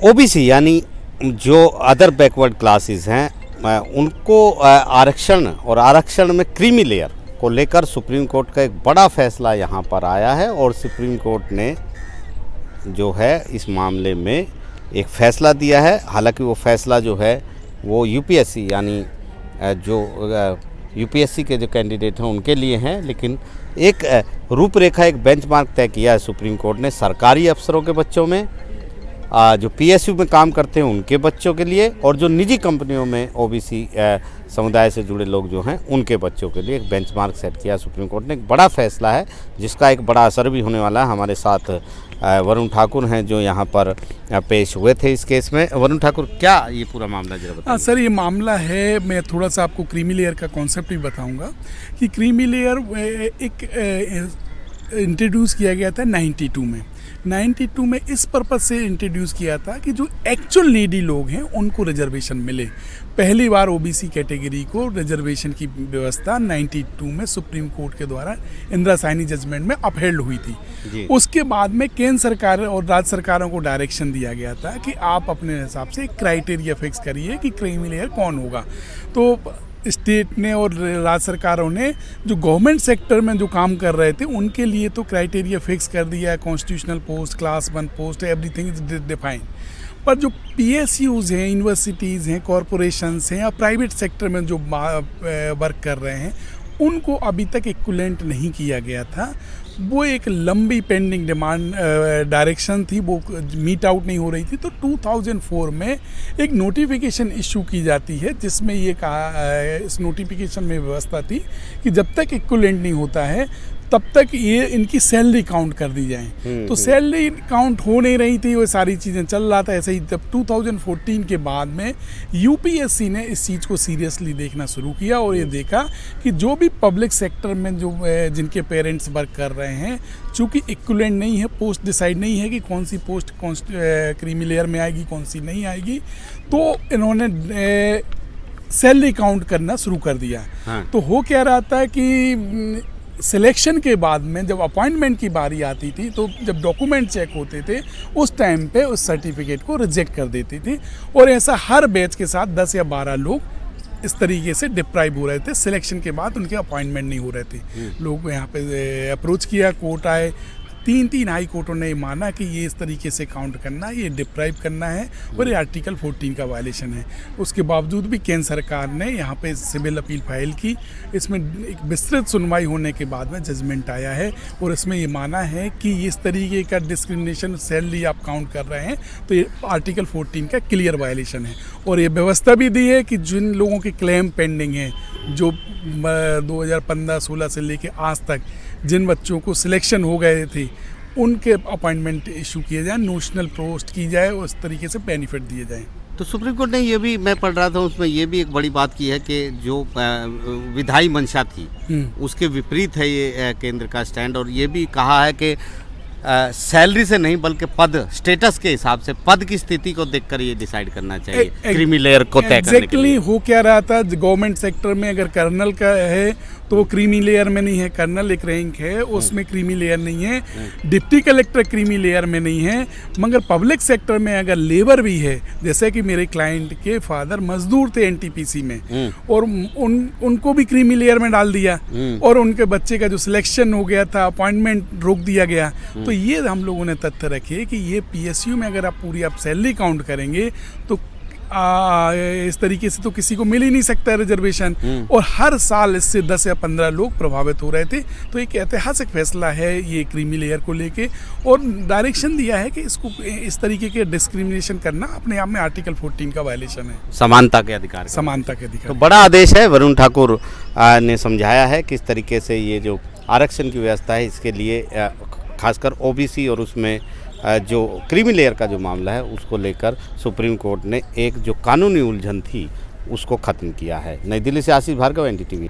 OBC यानी जो other backward classes हैं उनको आरक्षण और आरक्षण में क्रीमी लेयर को लेकर सुप्रीम कोर्ट का एक बड़ा फैसला यहाँ पर आया है और सुप्रीम कोर्ट ने जो है इस मामले में एक फ़ैसला दिया है। हालांकि वो फैसला जो है वो यूपीएससी यानी जो यूपीएससी के जो कैंडिडेट हैं उनके लिए हैं, लेकिन एक रूपरेखा एक बेंचमार्क तय किया है सुप्रीम कोर्ट ने सरकारी अफसरों के बच्चों में, जो पीएसयू में काम करते हैं उनके बच्चों के लिए, और जो निजी कंपनियों में ओबीसी समुदाय से जुड़े लोग जो हैं उनके बच्चों के लिए एक बेंचमार्क सेट किया सुप्रीम कोर्ट ने। एक बड़ा फैसला है जिसका एक बड़ा असर भी होने वाला है। हमारे साथ वरुण ठाकुर हैं जो यहाँ पर पेश हुए थे इस केस में। वरुण ठाकुर, क्या ये पूरा मामला जरा बताइए। सर, ये मामला है, मैं थोड़ा सा आपको क्रीमी लेयर का कॉन्सेप्ट भी बताऊंगा कि क्रीमी लेयर एक इंट्रोड्यूस किया गया था 92 में इस पर्पज़ से इंट्रोड्यूस किया था कि जो एक्चुअल नीडी लोग हैं उनको रिजर्वेशन मिले। पहली बार ओबीसी कैटेगरी को रिजर्वेशन की व्यवस्था 92 में सुप्रीम कोर्ट के द्वारा इंदिरा साइनी जजमेंट में अपहेल्ड हुई थी। उसके बाद में केंद्र सरकार और राज्य सरकारों को डायरेक्शन दिया गया था कि आप अपने हिसाब से एक क्राइटेरिया फिक्स करिए कि क्रीमी लेयर कौन होगा। तो स्टेट ने और राज्य सरकारों ने जो गवर्नमेंट सेक्टर में जो काम कर रहे थे उनके लिए तो क्राइटेरिया फिक्स कर दिया है, constitutional post, class 1 post, everything is defined. पर जो पीएसयूज़ हैं, यूनिवर्सिटीज़ हैं, कॉरपोरेशंस हैं या प्राइवेट सेक्टर में जो वर्क कर रहे हैं उनको अभी तक इक्विवेलेंट नहीं किया गया था। वो एक लंबी पेंडिंग डिमांड डायरेक्शन थी, वो मीट आउट नहीं हो रही थी। तो 2004 में एक नोटिफिकेशन इशू की जाती है जिसमें ये कहा, इस नोटिफिकेशन में व्यवस्था थी कि जब तक इक्विवेलेंट नहीं होता है तब तक ये इनकी सैलरी काउंट कर दी जाए। तो सैलरी काउंट हो नहीं रही थी, वो सारी चीज़ें चल रहा था ऐसे ही। जब 2014 के बाद में यूपीएससी ने इस चीज़ को सीरियसली देखना शुरू किया और ये देखा कि जो भी पब्लिक सेक्टर में जो जिनके पेरेंट्स वर्क कर रहे हैं, चूँकि इक्विवेलेंट नहीं है, पोस्ट डिसाइड नहीं है कि कौन सी पोस्ट क्रीमी लेयर में आएगी, कौन सी नहीं आएगी, तो इन्होंने सैलरी काउंट करना शुरू कर दिया। तो हो क्या रहा था कि सिलेक्शन के बाद में जब अपॉइंटमेंट की बारी आती थी तो जब डॉक्यूमेंट चेक होते थे उस टाइम पे उस सर्टिफिकेट को रिजेक्ट कर देती थी, और ऐसा हर बैच के साथ 10 या 12 लोग इस तरीके से डिप्राइव हो रहे थे। सिलेक्शन के बाद उनके अपॉइंटमेंट नहीं हो रहे थे। लोग यहाँ पे अप्रोच किया, कोर्ट आए, 3 हाई कोर्टों ने माना कि ये इस तरीके से काउंट करना, ये डिप्राइव करना है और ये आर्टिकल 14 का वायलेशन है। उसके बावजूद भी केंद्र सरकार ने यहाँ पे सिविल अपील फाइल की। इसमें एक विस्तृत सुनवाई होने के बाद में जजमेंट आया है और इसमें ये माना है कि इस तरीके का डिस्क्रिमिनेशन सैलरी आप काउंट कर रहे हैं तो ये आर्टिकल 14 का क्लियर वायलेशन है। और ये व्यवस्था भी दी है कि जिन लोगों के क्लेम पेंडिंग हैं, जो 2015-16 से लेके आज तक जिन बच्चों को सिलेक्शन हो गए थे उनके अपॉइंटमेंट इशू किए जाए, नोशनल पोस्ट की जाए और उस तरीके से बेनिफिट दिए जाएं। तो सुप्रीम कोर्ट ने ये भी, मैं पढ़ रहा था उसमें ये भी एक बड़ी बात की है कि जो विधायी मंशा थी उसके विपरीत है ये केंद्र का स्टैंड, और ये भी कहा है कि सैलरी से नहीं बल्कि पद स्टेटस के हिसाब से, पद की स्थिति को देखकर ये डिसाइड करना चाहिए क्रीमी लेयर को तय करने के लिए। हो क्या रहा था, गवर्नमेंट सेक्टर में अगर कर्नल का है तो वो क्रीमी लेयर में नहीं है, कर्नल एक रैंक है उसमें क्रीमी लेयर नहीं है, डिप्टी कलेक्टर क्रीमी लेयर में नहीं है। मगर पब्लिक सेक्टर में अगर लेबर भी है, जैसे कि मेरे क्लाइंट के फादर मजदूर थे एनटीपीसी में और उनको भी क्रीमी लेयर में डाल दिया और उनके बच्चे का जो सिलेक्शन हो गया था, अपॉइंटमेंट रोक दिया गया। तो ये हम लोगों ने तथ्य रखे कि ये पीएसयू में अगर आप पूरी आप सैलरी काउंट करेंगे तो इस तरीके से तो किसी को मिल ही नहीं सकता है रिजर्वेशन, और हर साल इससे 10 या 15 लोग प्रभावित हो रहे थे। तो एक ऐतिहासिक फैसला है ये क्रीमी लेयर को लेके, और डायरेक्शन दिया है कि इसको इस तरीके के डिस्क्रिमिनेशन करना अपने आप में आर्टिकल 14 का वायलेशन है, समानता के अधिकार। तो बड़ा आदेश है। वरुण ठाकुर ने समझाया है किस तरीके से ये जो आरक्षण की व्यवस्था है इसके लिए खासकर ओबीसी और उसमें जो क्रीमी लेयर का जो मामला है उसको लेकर सुप्रीम कोर्ट ने एक जो कानूनी उलझन थी उसको ख़त्म किया है। नई दिल्ली से आशीष भार्गव, एनडीटीवी।